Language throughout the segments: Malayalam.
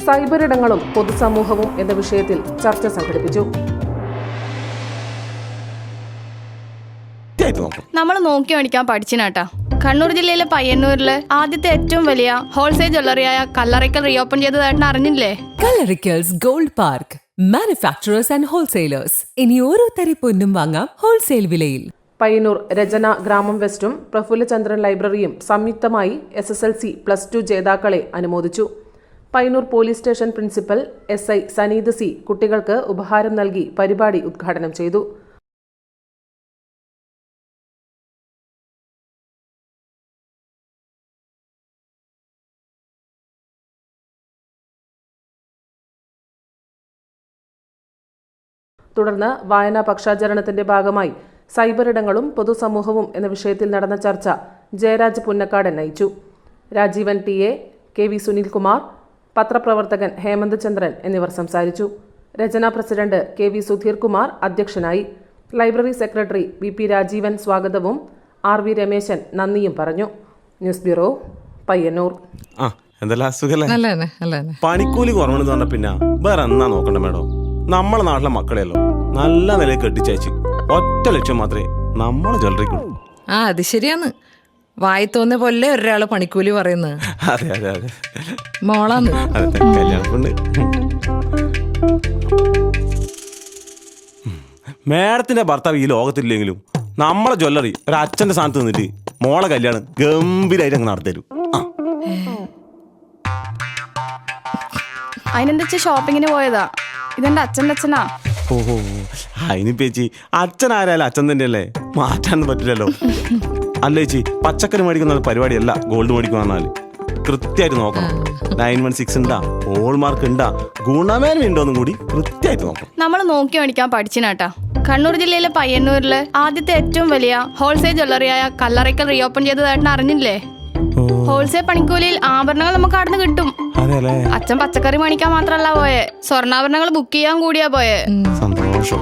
സൈബർ ഇടങ്ങളും പൊതുസമൂഹവും എന്ന വിഷയത്തിൽ ചർച്ച സംഘടിപ്പിച്ചു. നമ്മൾ നോക്കി മേടിക്കാൻ പഠിച്ചിനാട്ടാ. കണ്ണൂർ ജില്ലയിലെ പയ്യന്നൂരിലെ ആദ്യത്തെ ഏറ്റവും വലിയ ഹോൾസെയിൽ ജ്വല്ലറിയായ കല്ലറയ്ക്കൽ റീഓപ്പൺ ചെയ്തതായിട്ട് അറിഞ്ഞില്ലേ? Kallarickals gold park, manufacturers and wholesalers. ഇനി ഓരോ തരി പൊന്നും വാങ്ങാം ഹോൾസെയിൽ വിലയിൽ. പയ്യന്നൂർ രചന ഗ്രാമം വെസ്റ്റും പ്രഫുല്ലചന്ദ്രൻ ലൈബ്രറിയും സംയുക്തമായി SSLC +2 ജേതാക്കളെ അനുമോദിച്ചു. Payyanur police station principal SI Saneed C കുട്ടികൾക്ക് ഉപഹാരം നൽകി പരിപാടി ഉദ്ഘാടനം ചെയ്തു. തുടർന്ന് വായനാ പക്ഷാചരണത്തിന്റെ ഭാഗമായി സൈബർ ഇടങ്ങളും പൊതുസമൂഹവും എന്ന വിഷയത്തിൽ നടന്ന ചർച്ച ജയരാജ് പുന്നക്കാടൻ നയിച്ചു. രാജീവൻ TA, KV സുനിൽകുമാർ, പത്രപ്രവർത്തകൻ ഹേമന്ത് ചന്ദ്രൻ എന്നിവർ സംസാരിച്ചു. രചന പ്രസിഡന്റ് KV സുധീർ കുമാർ അധ്യക്ഷനായി. ലൈബ്രറി സെക്രട്ടറി VP രാജീവൻ സ്വാഗതവും RV രമേശൻ നന്ദിയും പറഞ്ഞു. News bureau, Payyanur. പണിക്കൂലി കുറവെന്ന് പറഞ്ഞ പിന്നെ വേറെ എന്നാ നോക്കണ്ട മേഡം. നമ്മളെ നാട്ടിലെ മക്കളെയല്ലോ നല്ല നിലയിൽ കെട്ടിച്ചയച്ച് ഒറ്റ ലക്ഷ്യം മാത്രമേ നമ്മളെ ജ്വല്ലറിക്കുള്ളൂ. അത് ശരിയാന്ന്. വായി തോന്നിയ പോലെ ഒരാള് പണിക്കൂലി പറയുന്നത്. അതെ അതെ അതെ മോളാന്ന്. അതെ, കല്യാണപ്പെണ്ണ്. മേഡത്തിന്റെ ഭർത്താവ് ഈ ലോകത്തില്ലെങ്കിലും നമ്മളെ ജ്വല്ലറി ഒരു അച്ഛന്റെ സ്ഥാനത്ത് നിന്നിട്ട് മോളെ കല്യാണം ഗംഭീരമായിട്ട് അങ്ങ് നടത്തരും. അതിനെന്താ ഷോപ്പിങ്ങിന് പോയതാ. ഇതെന്റെ അച്ഛൻ്റെ അച്ഛനാ. ഓഹോ, അതിന് പേച്ചി അച്ഛൻ ആരായാലും അച്ഛൻ തന്നെയല്ലേ, മാറ്റാനൊന്നും പറ്റില്ലല്ലോ. അല്ല ചേച്ചി, പച്ചക്കറി മേടിക്കുന്ന പരിപാടിയല്ല ഗോൾഡ് മേടിക്കുക പറഞ്ഞാൽ കൃത്യമായിട്ട് നോക്കണം. 916 ഉണ്ടാ, ഹോൾമാർക്ക് ഉണ്ടാ, ഗുണമേന്മ ഉണ്ടോന്നും കൂടി കൃത്യമായിട്ട് നോക്കണം. നമ്മൾ നോക്കി മേടിക്കാൻ പഠിച്ചിനാട്ടാ. കണ്ണൂർ ജില്ലയിലെ പയ്യന്നൂരിലെ ആദ്യത്തെ ഏറ്റവും വലിയ ഹോൾസെയിൽ ജ്വല്ലറിയായ കല്ലറയ്ക്കൽ റീഓപ്പൺ ചെയ്തതായിട്ട് അറിഞ്ഞില്ലേ? ഹോൾസെയിൽ പണിക്കൂലിയിൽ ആഭരണങ്ങൾ നമുക്ക് അവിടെ നിന്ന് കിട്ടും. അച്ഛൻ പച്ചക്കറി മേടിക്കാൻ മാത്രല്ല പോയെ, സ്വർണ്ണാഭരണങ്ങൾ ബുക്ക് ചെയ്യാൻ കൂടിയാ പോയെ. സന്തോഷം.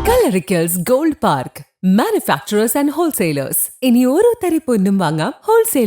Kallarickals gold park, manufacturers and wholesalers. ഇനി ഓരോ തരി പൊന്നും വാങ്ങാം ഹോൾസെയിൽ